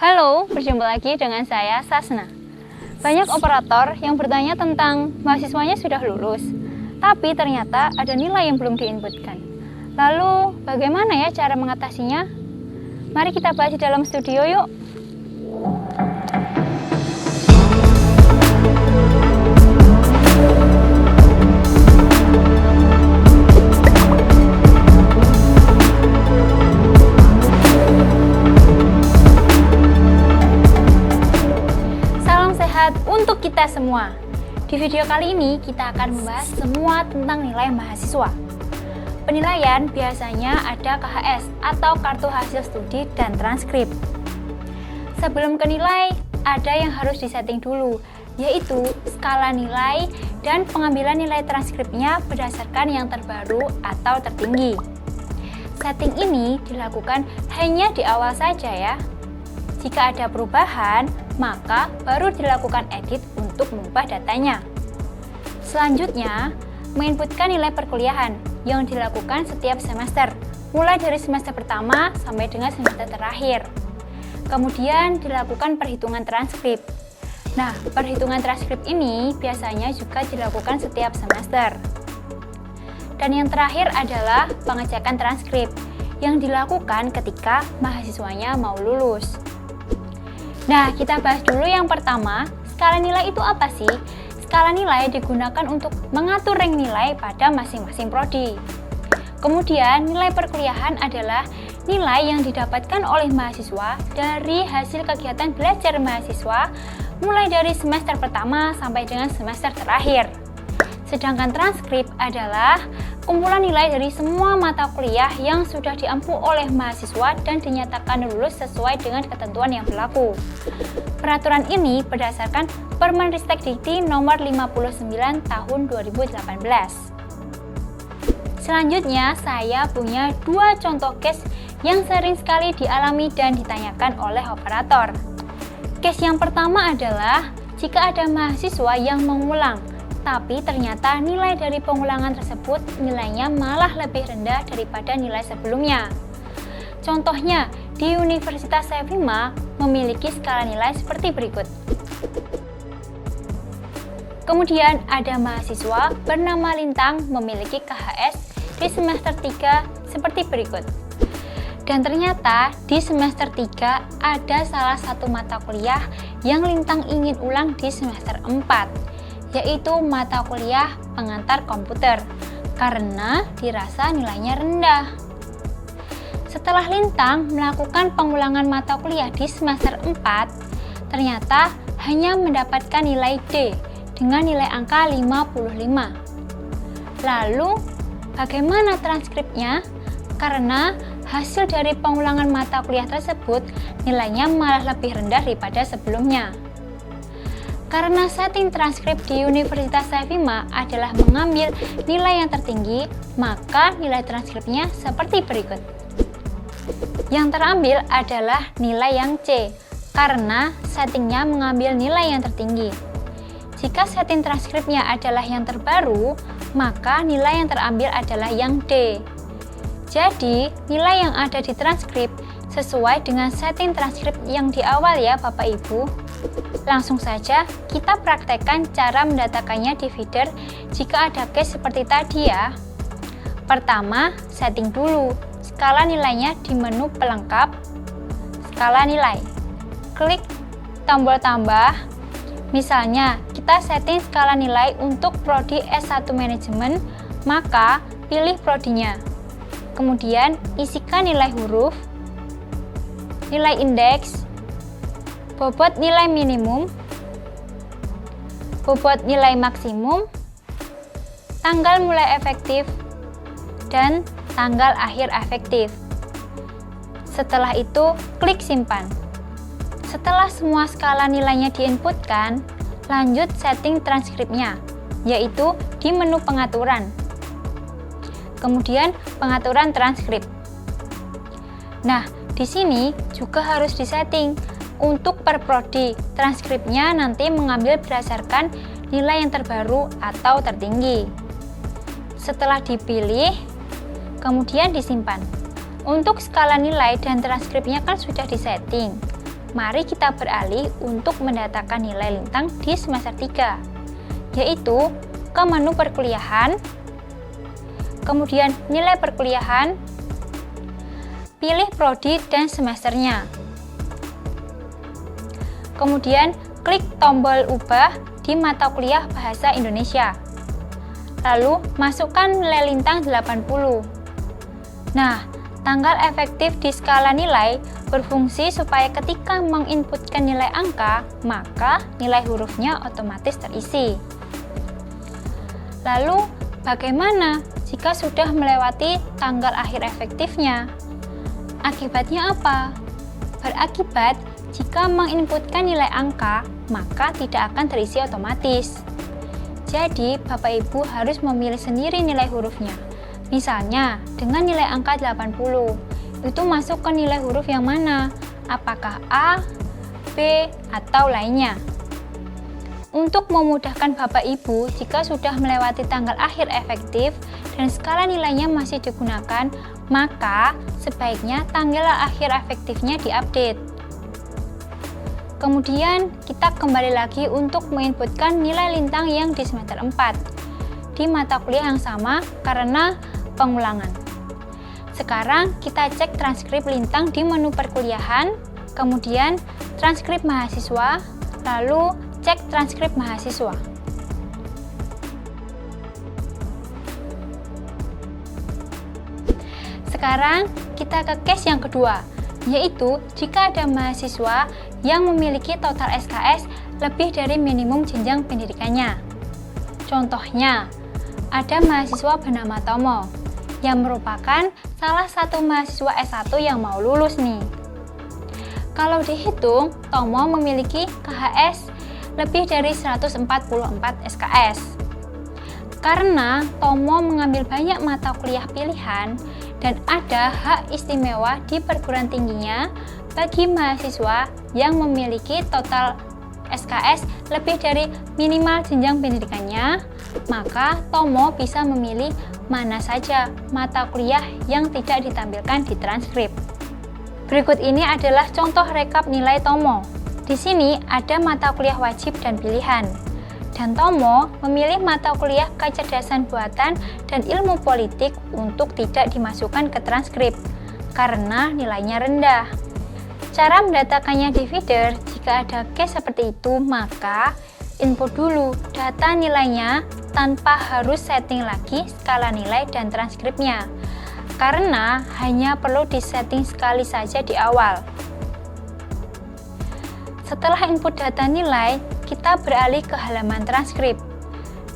Halo, berjumpa lagi dengan saya Sasna. Banyak operator yang bertanya tentang mahasiswanya sudah lulus, tapi ternyata ada nilai yang belum diinputkan. Lalu, bagaimana ya cara mengatasinya? Mari kita bahas di dalam studio yuk. Untuk kita semua. Di video kali ini kita akan membahas semua tentang nilai mahasiswa. Penilaian biasanya ada KHS atau kartu hasil studi dan transkrip. Sebelum ke nilai, ada yang harus disetting dulu, yaitu skala nilai dan pengambilan nilai transkripnya berdasarkan yang terbaru atau tertinggi. Setting ini dilakukan hanya di awal saja ya. Jika ada perubahan, maka baru dilakukan edit untuk mengubah datanya. Selanjutnya, menginputkan nilai perkuliahan yang dilakukan setiap semester, mulai dari semester pertama sampai dengan semester terakhir. Kemudian dilakukan perhitungan transkrip. Nah, perhitungan transkrip ini biasanya juga dilakukan setiap semester. Dan yang terakhir adalah pengecekan transkrip yang dilakukan ketika mahasiswanya mau lulus. Nah, kita bahas dulu yang pertama, skala nilai itu apa sih? Skala nilai digunakan untuk mengatur rank nilai pada masing-masing prodi. Kemudian, nilai perkuliahan adalah nilai yang didapatkan oleh mahasiswa dari hasil kegiatan belajar mahasiswa mulai dari semester pertama sampai dengan semester terakhir. Sedangkan transkrip adalah kumpulan nilai dari semua mata kuliah yang sudah diampu oleh mahasiswa dan dinyatakan lulus sesuai dengan ketentuan yang berlaku. Peraturan ini berdasarkan Permenristek Dikti nomor 59 tahun 2018. Selanjutnya, saya punya dua contoh case yang sering sekali dialami dan ditanyakan oleh operator. Case yang pertama adalah jika ada mahasiswa yang mengulang, tapi ternyata nilai dari pengulangan tersebut nilainya malah lebih rendah daripada nilai sebelumnya. Contohnya, di Universitas Sevima memiliki skala nilai seperti berikut. Kemudian ada mahasiswa bernama Lintang memiliki KHS di semester 3 seperti berikut. Dan ternyata di semester 3 ada salah satu mata kuliah yang Lintang ingin ulang di semester 4. Yaitu mata kuliah pengantar komputer, karena dirasa nilainya rendah. Setelah Lintang melakukan pengulangan mata kuliah di semester 4, ternyata hanya mendapatkan nilai D dengan nilai angka 55. Lalu, bagaimana transkripnya? Karena hasil dari pengulangan mata kuliah tersebut nilainya malah lebih rendah daripada sebelumnya. Karena setting transkrip di Universitas Sevima adalah mengambil nilai yang tertinggi, maka nilai transkripnya seperti berikut. Yang terambil adalah nilai yang C, karena settingnya mengambil nilai yang tertinggi. Jika setting transkripnya adalah yang terbaru, maka nilai yang terambil adalah yang D. Jadi, nilai yang ada di transkrip sesuai dengan setting transkrip yang di awal ya Bapak Ibu. Langsung saja kita praktekkan cara mendatakannya di feeder jika ada case seperti tadi ya. Pertama, setting dulu skala nilainya di menu pelengkap skala nilai. Klik tombol tambah. Misalnya, kita setting skala nilai untuk prodi S1 manajemen, maka pilih prodinya. Kemudian, isikan nilai huruf, nilai indeks, bobot nilai minimum, bobot nilai maksimum, tanggal mulai efektif, dan tanggal akhir efektif. Setelah itu, klik simpan. Setelah semua skala nilainya diinputkan, lanjut setting transkripnya, yaitu di menu pengaturan. Kemudian, pengaturan transkrip. Nah, di sini juga harus disetting. Untuk per prodi, transkripnya nanti mengambil berdasarkan nilai yang terbaru atau tertinggi. Setelah dipilih, kemudian disimpan. Untuk skala nilai dan transkripnya kan sudah disetting. mari kita beralih untuk mendatakan nilai lintang di semester 3, yaitu ke menu perkuliahan, kemudian nilai perkuliahan, pilih prodi dan semesternya. Kemudian klik tombol ubah di mata kuliah Bahasa Indonesia. Lalu masukkan nilai lintang 80. Nah, tanggal efektif di skala nilai berfungsi supaya ketika menginputkan nilai angka, maka nilai hurufnya otomatis terisi. Lalu, bagaimana jika sudah melewati tanggal akhir efektifnya? Akibatnya apa? Berakibat jika menginputkan nilai angka, maka tidak akan terisi otomatis. Jadi, Bapak Ibu harus memilih sendiri nilai hurufnya. Misalnya, dengan nilai angka 80, itu masuk ke nilai huruf yang mana? Apakah A, B, atau lainnya? Untuk memudahkan Bapak Ibu, jika sudah melewati tanggal akhir efektif dan skala nilainya masih digunakan, maka sebaiknya tanggal akhir efektifnya diupdate. Kemudian, kita kembali lagi untuk menginputkan nilai lintang yang di semester 4 di mata kuliah yang sama karena pengulangan. Sekarang, kita cek transkrip lintang di menu perkuliahan, kemudian transkrip mahasiswa, lalu cek transkrip mahasiswa. Sekarang, kita ke case yang kedua, yaitu jika ada mahasiswa yang memiliki total SKS lebih dari minimum jenjang pendidikannya. Contohnya, ada mahasiswa bernama Tomo yang merupakan salah satu mahasiswa S1 yang mau lulus nih. Kalau dihitung, Tomo memiliki KHS lebih dari 144 SKS. Karena Tomo mengambil banyak mata kuliah pilihan dan ada hak istimewa di perguruan tingginya bagi mahasiswa yang memiliki total SKS lebih dari minimal jenjang pendidikannya, maka Tomo bisa memilih mana saja mata kuliah yang tidak ditampilkan di transkrip. Berikut ini adalah contoh rekap nilai Tomo. Di sini ada mata kuliah wajib dan pilihan. Dan Tomo memilih mata kuliah kecerdasan buatan dan ilmu politik untuk tidak dimasukkan ke transkrip karena nilainya rendah. Cara mendatakannya di feeder, jika ada case seperti itu, maka input dulu data nilainya tanpa harus setting lagi skala nilai dan transkripnya, karena hanya perlu disetting sekali saja di awal. Setelah input data nilai, kita beralih ke halaman transkrip.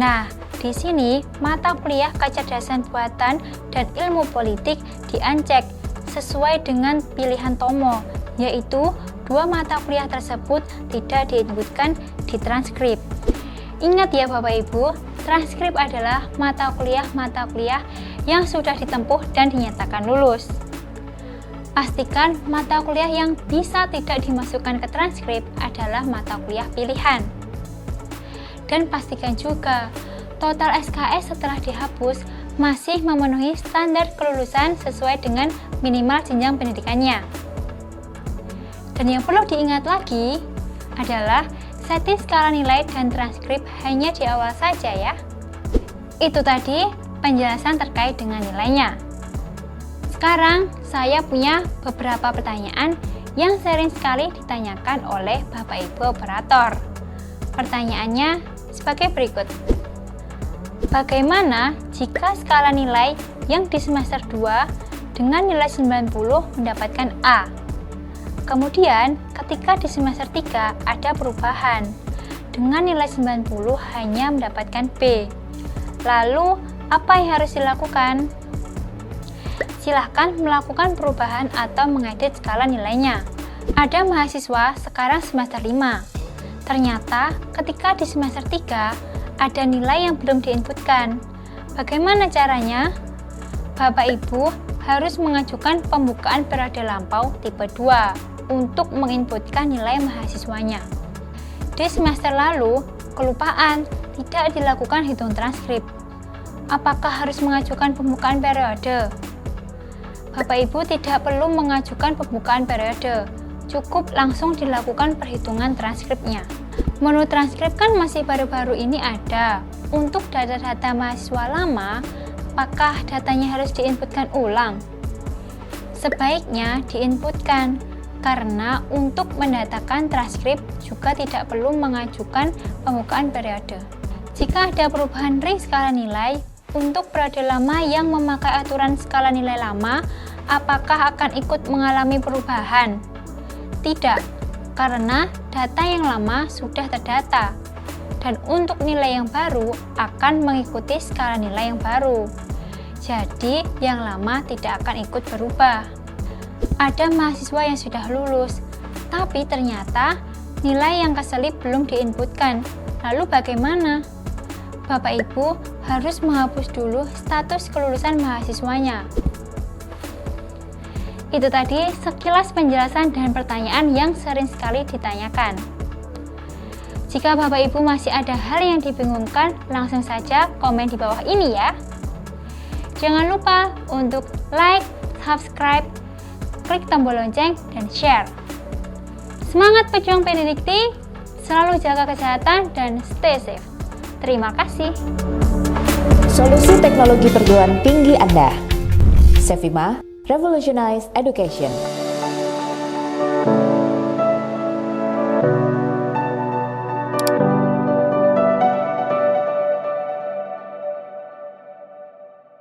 Nah, di sini mata kuliah kecerdasan buatan dan ilmu politik di-uncheck sesuai dengan pilihan Tomo, yaitu dua mata kuliah tersebut tidak diinputkan di transkrip. Ingat ya Bapak Ibu, transkrip adalah mata kuliah yang sudah ditempuh dan dinyatakan lulus. Pastikan mata kuliah yang bisa tidak dimasukkan ke transkrip adalah mata kuliah pilihan. Dan pastikan juga total SKS setelah dihapus masih memenuhi standar kelulusan sesuai dengan minimal jenjang pendidikannya. Dan yang perlu diingat lagi adalah setting skala nilai dan transkrip hanya di awal saja ya. Itu tadi penjelasan terkait dengan nilainya. Sekarang saya punya beberapa pertanyaan yang sering sekali ditanyakan oleh Bapak Ibu operator. Pertanyaannya sebagai berikut. Bagaimana jika skala nilai yang di semester 2 dengan nilai 90 mendapatkan A? Kemudian, ketika di semester 3 ada perubahan, dengan nilai 90 hanya mendapatkan B. Lalu, apa yang harus dilakukan? Silahkan melakukan perubahan atau mengedit skala nilainya. Ada mahasiswa sekarang semester 5. Ternyata, ketika di semester 3, ada nilai yang belum diinputkan. Bagaimana caranya? Bapak Ibu harus mengajukan pembukaan periode lampau tipe 2 untuk menginputkan nilai mahasiswanya. Di semester lalu, kelupaan tidak dilakukan hitung transkrip. Apakah harus mengajukan pembukaan periode? Bapak Ibu tidak perlu mengajukan pembukaan periode. cukup langsung dilakukan perhitungan transkripnya. Menu transkrip kan masih baru-baru ini ada. Untuk data-data mahasiswa lama, apakah datanya harus diinputkan ulang? Sebaiknya diinputkan, karena untuk mendatakan transkrip juga tidak perlu mengajukan pembukaan periode. Jika ada perubahan ring skala nilai, untuk periode lama yang memakai aturan skala nilai lama, apakah akan ikut mengalami perubahan? Tidak, karena data yang lama sudah terdata, dan untuk nilai yang baru akan mengikuti skala nilai yang baru. Jadi, yang lama tidak akan ikut berubah. Ada mahasiswa yang sudah lulus, tapi ternyata nilai yang keselip belum diinputkan. Lalu bagaimana? Bapak Ibu harus menghapus dulu status kelulusan mahasiswanya. Itu tadi sekilas penjelasan dan pertanyaan yang sering sekali ditanyakan. Jika Bapak Ibu masih ada hal yang dibingungkan, langsung saja komen di bawah ini ya. Jangan lupa untuk like, subscribe, klik tombol lonceng, dan share. Semangat pejuang Pendidikti, selalu jaga kesehatan dan stay safe. Terima kasih. Solusi teknologi perguruan tinggi Anda. Sevima, Revolutionize Education.